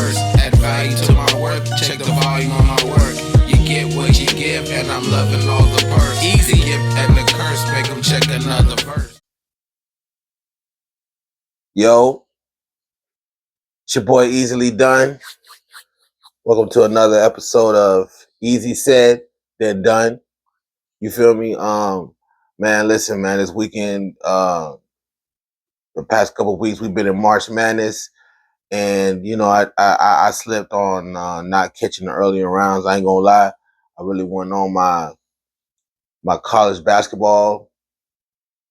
verse. Add value to my work, check the volume on my work. You get what you give, and I'm loving all the perks. Eazy gift and the curse, make them check another verse. Yo, it's your boy Easily Done. Welcome to another episode of Easy Said, Then Done. You feel me? Man, listen, man, this weekend, the past couple of weeks, we've been in March Madness, and you know, I slipped on not catching the earlier rounds. I ain't gonna lie, I really went on my college basketball.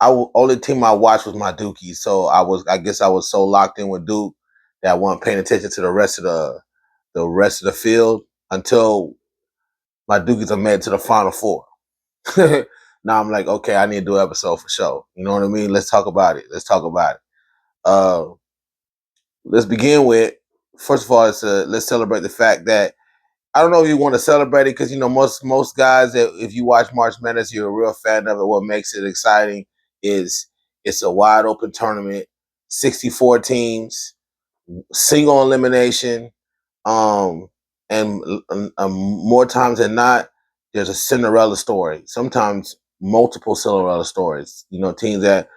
Only team I watched was my Dukies, so I guess I was so locked in with Duke that I wasn't paying attention to the rest of the field until my Dukies are made it to the Final Four. Now I'm like, okay, I need to do an episode for sure. You know what I mean? Let's talk about it. Uh, let's begin with, first of all, let's celebrate the fact that I don't know if you want to celebrate it because, you know, most guys that if you watch March Madness, you're a real fan of it. What makes it exciting is it's a wide open tournament, 64 teams, single elimination, and more times than not, there's a Cinderella story. Sometimes multiple Cinderella stories. You know, teams that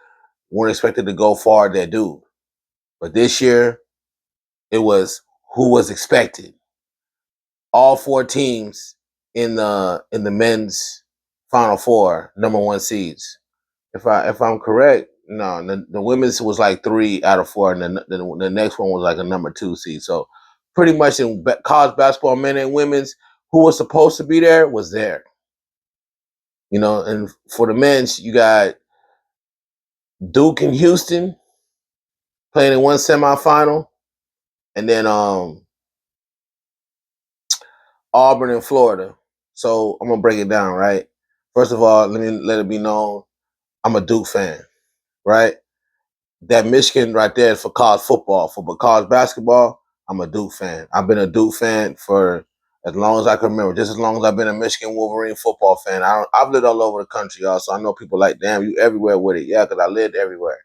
weren't expected to go far that do. But this year, it was who was expected. All four teams in the men's Final Four, number one seeds. If I'm correct, no, the women's was like 3 out of 4, and the next one was like a number 2 seed. So pretty much in college basketball, men and women's, who was supposed to be there was there. You know, and for the men's, you got Duke and Houston playing in one semifinal, and then Auburn and Florida. So I'm gonna break it down, right? First of all, let it be known, I'm a Duke fan, right? That Michigan right there is for college football. For college basketball, I'm a Duke fan. I've been a Duke fan for as long as I can remember, just as long as I've been a Michigan Wolverine football fan. I've lived all over the country, y'all, so I know people like, damn, you everywhere with it. Yeah, because I lived everywhere.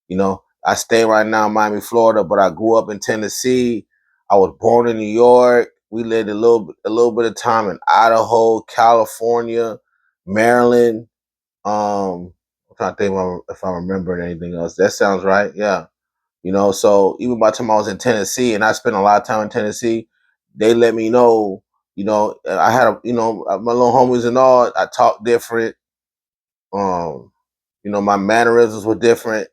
You know, I stay right now in Miami, Florida, but I grew up in Tennessee. I was born in New York. We lived a little bit of time in Idaho, California, Maryland. I'm trying to think if I'm remembering anything else. That sounds right. Yeah. You know, so even by the time I was in Tennessee, and I spent a lot of time in Tennessee, they let me know, you know, I had my little homies and all, I talked different. You know, my mannerisms were different.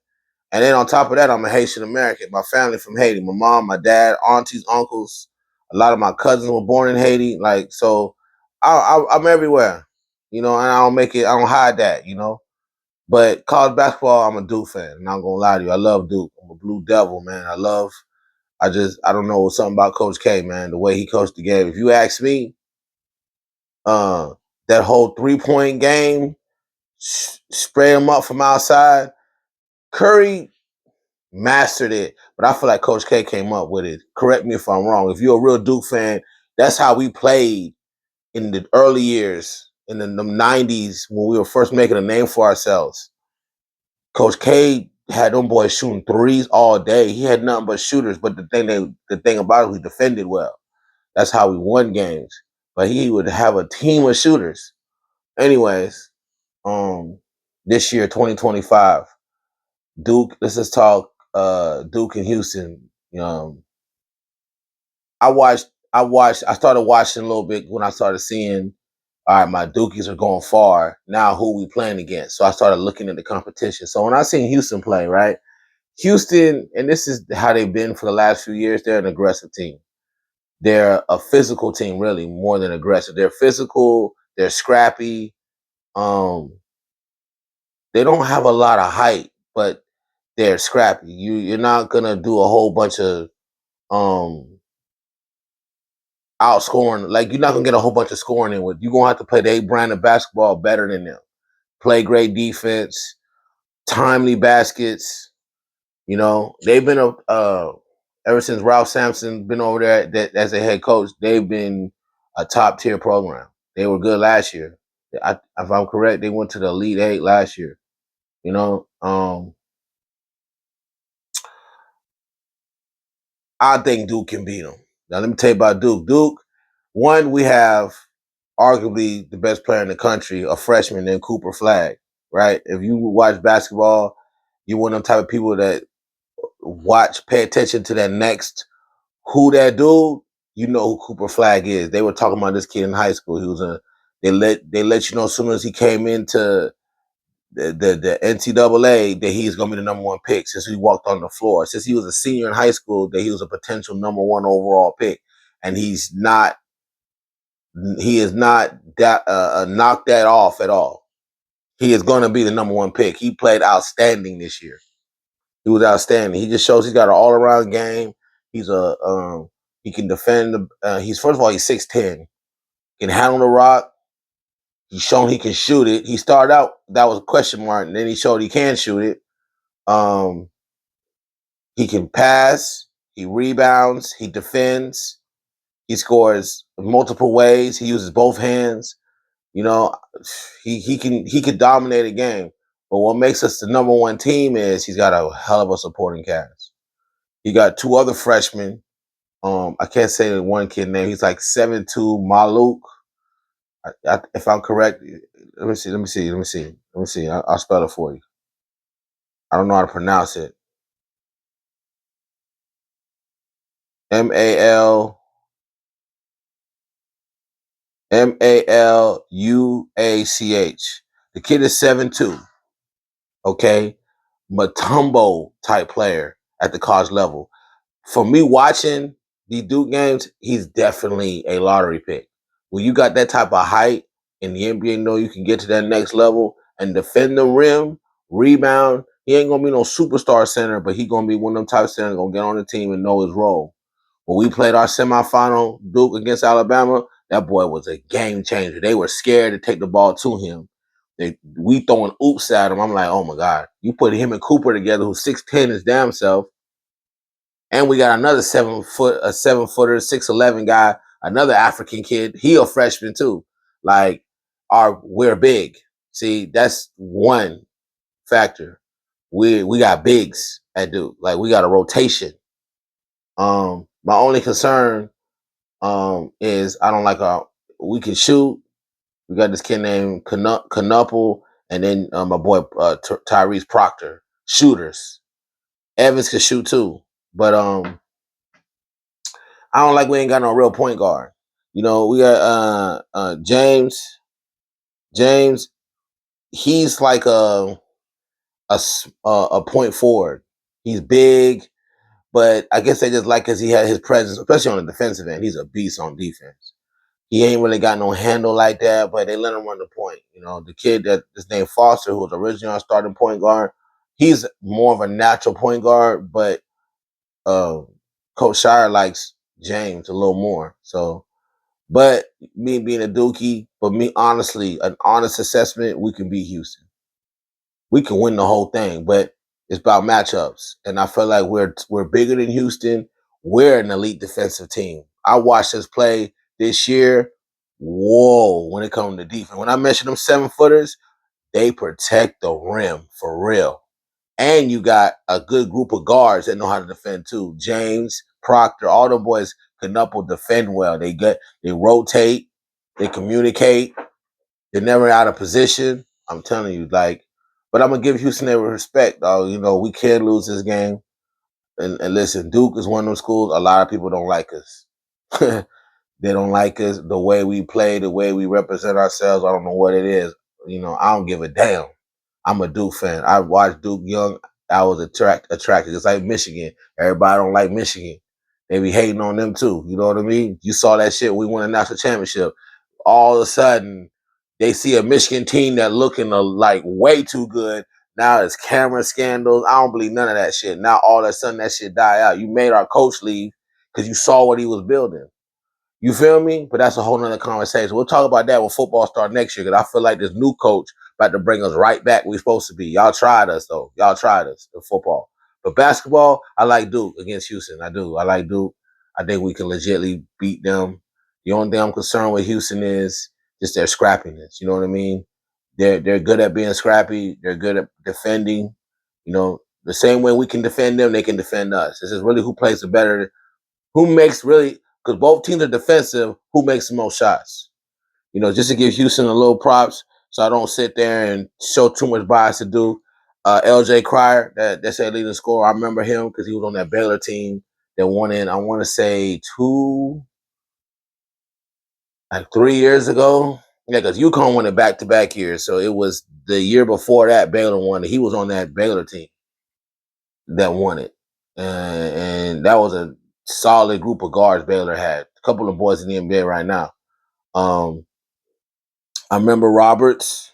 And then on top of that, I'm a Haitian American. My family from Haiti. My mom, my dad, aunties, uncles. A lot of my cousins were born in Haiti. Like, so I'm everywhere. You know, and I don't hide that, you know. But college basketball, I'm a Duke fan. I'm not gonna lie to you. I love Duke. I'm a Blue Devil, man. I don't know something about Coach K, man. The way he coached the game. If you ask me, uh, that whole 3-point game, spray him up from outside. Curry mastered it, but I feel like Coach K came up with it. Correct me if I'm wrong. If you're a real Duke fan, that's how we played in the early years, in the 90s when we were first making a name for ourselves. Coach K had them boys shooting threes all day. He had nothing but shooters, but the thing about it, we defended well. That's how we won games. But he would have a team of shooters. Anyways, this year, 2025, Duke. Let's just talk Duke and Houston. I started watching a little bit when I started seeing, all right, my Dukies are going far. Now who we playing against? So I started looking at the competition. So when I seen Houston play, right? Houston, and this is how they've been for the last few years, they're an aggressive team. They're a physical team, really, more than aggressive. They're physical, they're scrappy. Um, they don't have a lot of height, but they're scrappy. You're not gonna do a whole bunch of um outscoring. Like, you're not gonna get a whole bunch of scoring in with. You're gonna have to play their brand of basketball better than them. Play great defense, timely baskets. You know, they've been ever since Ralph Sampson been over there as a head coach. They've been a top tier program. They were good last year. If I'm correct, they went to the Elite Eight last year. You know, I think Duke can beat them. Now let me tell you about Duke. Duke, one, we have arguably the best player in the country, a freshman named Cooper Flag, right? If you watch basketball, you're one of them type of people that pay attention to that next who that dude, you know who Cooper Flag is. They were talking about this kid in high school. He was they let you know as soon as he came into the NCAA that he's gonna be the number one pick since he walked on the floor. Since he was a senior in high school, that he was a potential number one overall pick. And he is not that knocked that off at all. He is gonna be the number one pick. He played outstanding this year. He was outstanding. He just shows he's got an all around game. He's he can defend he's first of all he's 6'10", can handle the rock. He's shown he can shoot it. He started out that was a question mark, and then he showed he can shoot it. Um, he can pass. He rebounds. He defends. He scores multiple ways. He uses both hands. You know, he could dominate a game. But what makes us the number one team is he's got a hell of a supporting cast. He got two other freshmen. I can't say the one kid name. He's like 7'2", Maluk. If I'm correct, let me see. I'll spell it for you. I don't know how to pronounce it. Maluach. The kid is 7'2". Okay, Matumbo type player at the college level. For me watching the Duke games, he's definitely a lottery pick. When you got that type of height in the NBA, know you can get to that next level and defend the rim, rebound. He ain't gonna be no superstar center, but he gonna be one of them type of centers gonna get on the team and know his role. When we played our semifinal Duke against Alabama, that boy was a game changer. They were scared to take the ball to him. We throwing oops at him. I'm like, oh my God. You put him and Cooper together, who's 6'10" his damn self, and we got another 7-footer, 6'11" guy, another African kid. He a freshman too. Like, we're big. See, that's one factor. We got bigs at Duke. Like, we got a rotation. My only concern is I don't like our. We can shoot. We got this kid named Canuple, and then my boy Tyrese Proctor. Shooters. Evans can shoot too, but I don't like we ain't got no real point guard. You know, we got James. James, he's like a point forward. He's big, but I guess they just like because he had his presence, especially on the defensive end. He's a beast on defense. He ain't really got no handle like that, but they let him run the point. You know, the kid that is named Foster, who was originally our starting point guard, he's more of a natural point guard, but Coach Shire likes James a little more. So, but me being a Dookie, but me honestly, an honest assessment, we can beat Houston. We can win the whole thing, but it's about matchups. And I feel like we're bigger than Houston. We're an elite defensive team. I watched us play this year. Whoa, when it comes to defense. When I mentioned them 7-footers, they protect the rim for real. And you got a good group of guards that know how to defend too. James, Proctor, all the boys can defend well. They rotate, they communicate, they're never out of position. I'm telling you, like, but I'm gonna give Houston their respect, dog. You know, we can lose this game. And listen, Duke is one of those schools. A lot of people don't like us. They don't like us, the way we play, the way we represent ourselves. I don't know what it is. You know, I don't give a damn. I'm a Duke fan. I watched Duke young. I was attracted. It's like Michigan. Everybody don't like Michigan. They be hating on them too. You know what I mean? You saw that shit. We won a national championship. All of a sudden, they see a Michigan team that looking like way too good. Now it's camera scandals. I don't believe none of that shit. Now all of a sudden that shit die out. You made our coach leave because you saw what he was building. You feel me? But that's a whole nother conversation. We'll talk about that when football starts next year because I feel like this new coach about to bring us right back where we're supposed to be. Y'all tried us, though. Y'all tried us in football. But basketball, I like Duke against Houston. I do. I like Duke. I think we can legitimately beat them. The only thing I'm concerned with Houston is just their scrappiness. You know what I mean? They're good at being scrappy. They're good at defending. You know, the same way we can defend them, they can defend us. This is really who plays the better, who makes really because both teams are defensive. Who makes the most shots? You know, just to give Houston a little props, so I don't sit there and show too much bias to do. LJ Cryer, that's their leading scorer. I remember him because he was on that Baylor team that won in, I want to say 3 years ago. Yeah, because UConn won it back-to-back years. So it was the year before that Baylor won it. He was on that Baylor team that won it. And that was a solid group of guards Baylor had. A couple of boys in the NBA right now. I remember Roberts.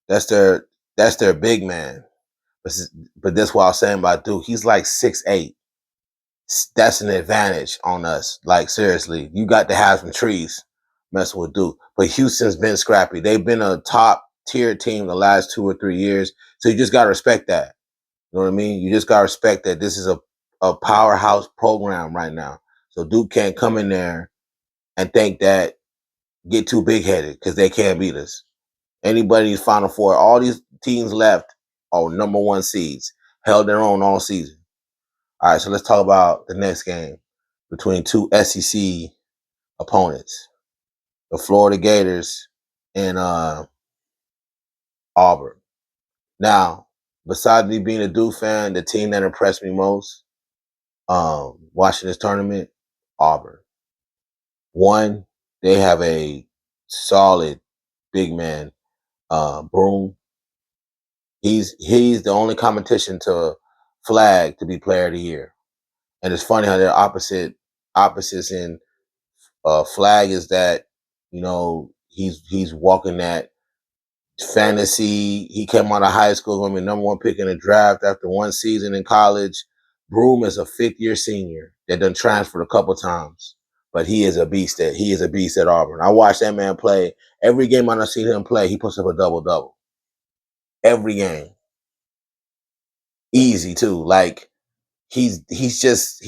That's their big man. But that's what I was saying about Duke. He's like 6'8". That's an advantage on us. Like, seriously, you got to have some trees messing with Duke. But Houston's been scrappy. They've been a top tier team the last 2 or 3 years. So you just got to respect that. You know what I mean? You just got to respect that this is a powerhouse program right now. So Duke can't come in there and think that, get too big headed, because they can't beat us. Anybody's Final Four, all these teams left are number 1 seeds, held their own all season. All right, so let's talk about the next game between two SEC opponents, the Florida Gators and Auburn. Now, besides me being a Duke fan, the team that impressed me most watching this tournament, Auburn. One, they have a solid big man, Broom. He's the only competition to flag to be player of the year. And it's funny how they're opposites in flag is that, you know, he's walking that fantasy. He came out of high school, going to be number 1 pick in the draft after 1 season in college. Broom is a 5th-year senior that done transferred a couple times, but he is a beast at Auburn. I watched that man play. Every game I've seen him play, he puts up a double-double. Every game. Easy too. Like, he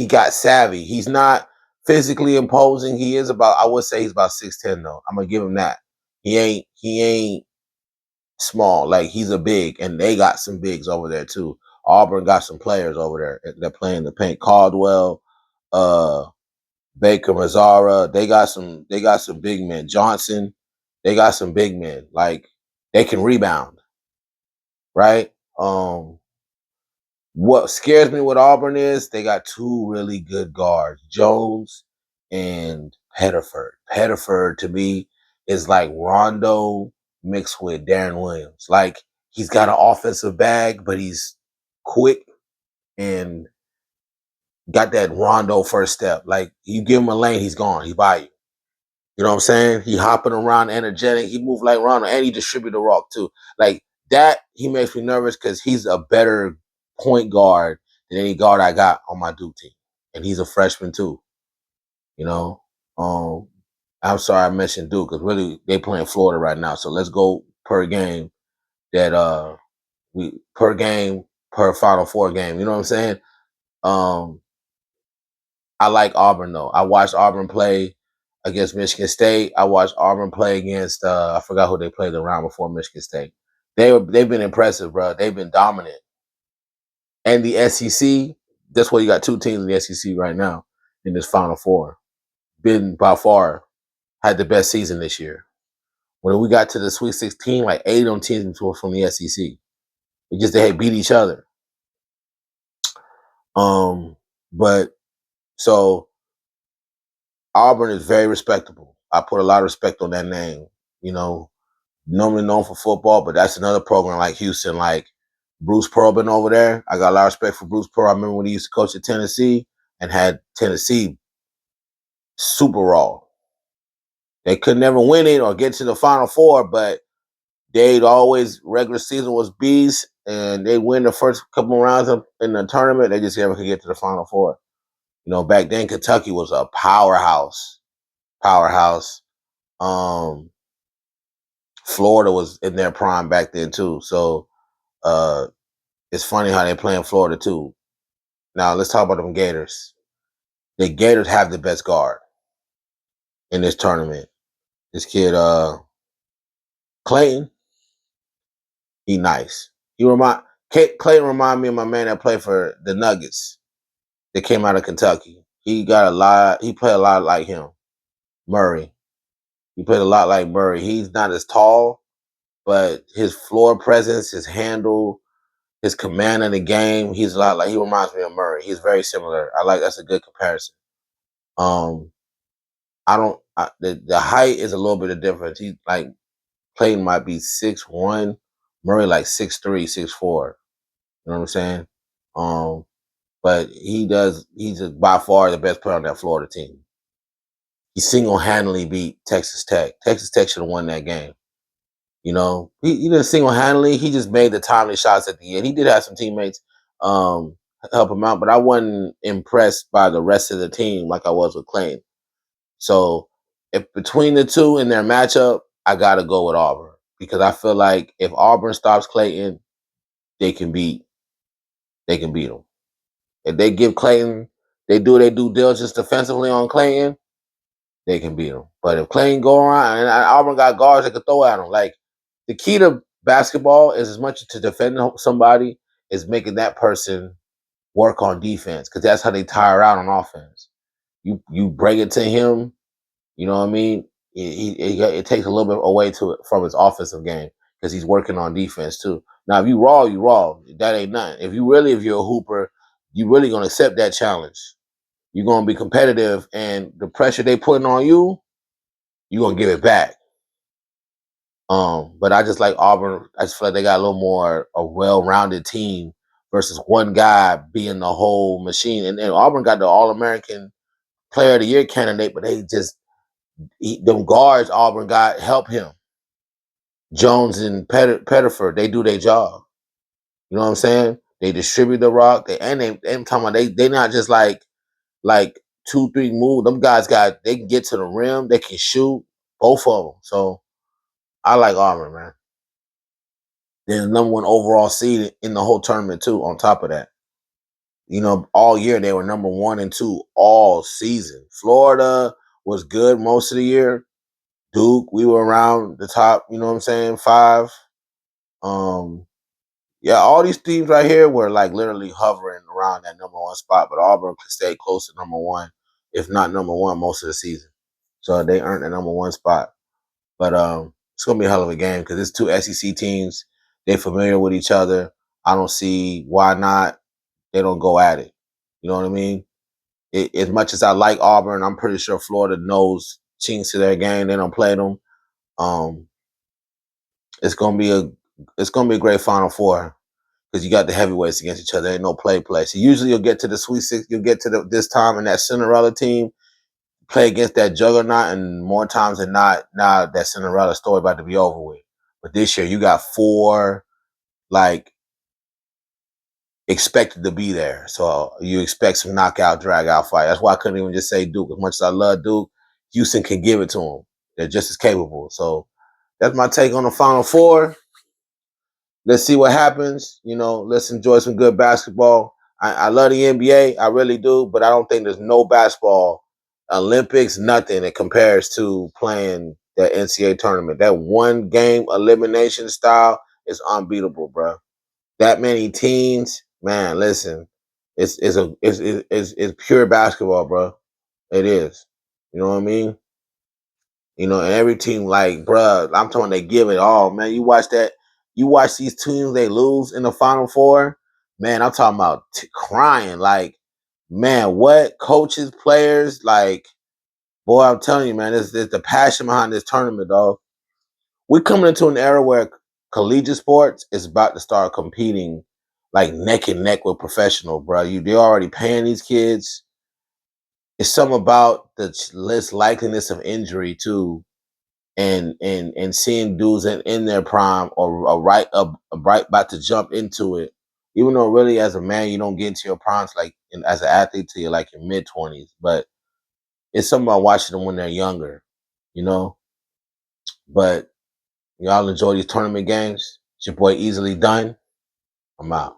got savvy. He's not physically imposing. I would say he's about 6'10" though. I'm gonna give him that. He ain't small. Like, he's a big, and they got some bigs over there too. Auburn got some players over there that play in the paint. Caldwell, Baker, Mazzara. They got some big men. Johnson. They got some big men. Like, they can rebound, right? What scares me with Auburn is they got 2 really good guards, Jones and Pettiford. Pettiford, to me, is like Rondo mixed with Darren Williams. Like, he's got an offensive bag, but he's quick and got that Rondo first step. Like, you give him a lane, he's gone. He by you. You know what I'm saying? He hopping around, energetic. He move like Rondo, and he distribute the rock too. Like that, he makes me nervous because he's a better point guard than any guard I got on my Duke team, and he's a freshman too. You know, I'm sorry I mentioned Duke because really they playing Florida right now. So let's go per game that per Final Four game. You know what I'm saying? Um, I like Auburn though. I watched Auburn play against Michigan State. I watched Auburn play against I forgot who they played the round before Michigan State. They've been impressive, bro. They've been dominant. And the SEC, that's why you got 2 teams in the SEC right now in this Final Four. Been by far had the best season this year. When we got to the Sweet 16, like 8 on teams from the SEC. It just they had beat each other. But so Auburn is very respectable. I put a lot of respect on that name. You know, normally known for football, but that's another program like Houston, like Bruce Pearl been over there. I got a lot of respect for Bruce Pearl. I remember when he used to coach at Tennessee and had Tennessee super raw. They could never win it or get to the Final Four, but they'd always, regular season was bees, and they win the first couple of rounds in the tournament. They just never could get to the Final Four. You know, back then Kentucky was a powerhouse. Florida was in their prime back then too. So it's funny how they're playing Florida too. Now let's talk about them Gators. The Gators have the best guard in this tournament. This kid, Clayton, he nice. Clayton remind me of my man that played for the Nuggets that came out of Kentucky. He got a lot. He played a lot like him, Murray. He played a lot like Murray. He's not as tall, but his floor presence, his handle, his command of the game, he's a lot like he reminds me of Murray. He's very similar. I like that's a good comparison. Um, I don't the height is a little bit of difference. He like Clayton might be 6'1", Murray like 6'3", 6'4". You know what I'm saying? Um, but he's by far the best player on that Florida team. He single-handedly beat Texas Tech. Texas Tech should have won that game. You know, he didn't single-handedly. He just made the timely shots at the end. He did have some teammates um, help him out, but I wasn't impressed by the rest of the team like I was with Clayton. So if between the two in their matchup, I got to go with Auburn because I feel like if Auburn stops Clayton, they can beat them. If they give Clayton, they do their due diligence defensively on Clayton, they can beat him. But if Clayton go around and Auburn got guards that can throw at him, like the key to basketball is as much to defend somebody is making that person work on defense because that's how they tire out on offense. You bring it to him, you know what I mean? It takes a little bit away from his offensive game because he's working on defense too. Now, if you raw, you raw. That ain't nothing. If you're a hooper, you really gonna accept that challenge. You're gonna be competitive, and the pressure they putting on you, you're gonna give it back. But I just like Auburn. I just feel like they got a little more a well-rounded team versus one guy being the whole machine. And Auburn got the All-American Player of the Year candidate, but them guards Auburn got help him. Jones and Pettiford, they do their job. You know what I'm saying? They distribute the rock. They talking about they not just like 2-3 move. Them guys they can get to the rim. They can shoot both of them. So I like Auburn, man. They're the number one overall seed in the whole tournament too. On top of that, you know, all year they were number 1 and 2 all season. Florida was good most of the year. Duke, we were around the top. You know what I'm saying? 5. Yeah, all these teams right here were like literally hovering around that number 1 spot, but Auburn could stay close to number 1, if not number 1, most of the season. So they earned the number 1 spot. But it's gonna be a hell of a game because it's 2 SEC teams. They're familiar with each other. I don't see why not. They don't go at it. You know what I mean? As much as I like Auburn, I'm pretty sure Florida knows chinks to their game. They don't play them. Um, it's gonna be a great Final Four because you got the heavyweights against each other. Ain't no play. So usually you'll get to the Sweet Six. You'll get to this time and that Cinderella team play against that juggernaut, and more times than not, now that Cinderella story about to be over with. But this year, you got 4 like expected to be there, so you expect some knockout, drag out fight. That's why I couldn't even just say Duke. As much as I love Duke, Houston can give it to them. They're just as capable. So that's my take on the Final Four. Let's see what happens. You know, let's enjoy some good basketball. I love the NBA, I really do, but I don't think there's no basketball, Olympics, nothing that compares to playing that NCAA tournament. That one game elimination style is unbeatable, bro. That many teams, man. Listen, it's pure basketball, bro. It is. You know what I mean? You know, and every team, like, bruh, I'm talking they give it all, man. You watch these teams, they lose in the Final Four, man, I'm talking about crying. Like, man, what? Coaches, players, like, boy, I'm telling you, man, there's the passion behind this tournament, dog. We're coming into an era where collegiate sports is about to start competing like neck and neck with professional, bro. They're already paying these kids. It's something about the less likeliness of injury, too, and seeing dudes in their prime or right about to jump into it, even though really as a man you don't get into your primes like as an athlete till you're like your mid-20s, but it's something about watching them when they're younger, you know. But y'all enjoy these tournament games. It's your boy Easily Done. I'm out.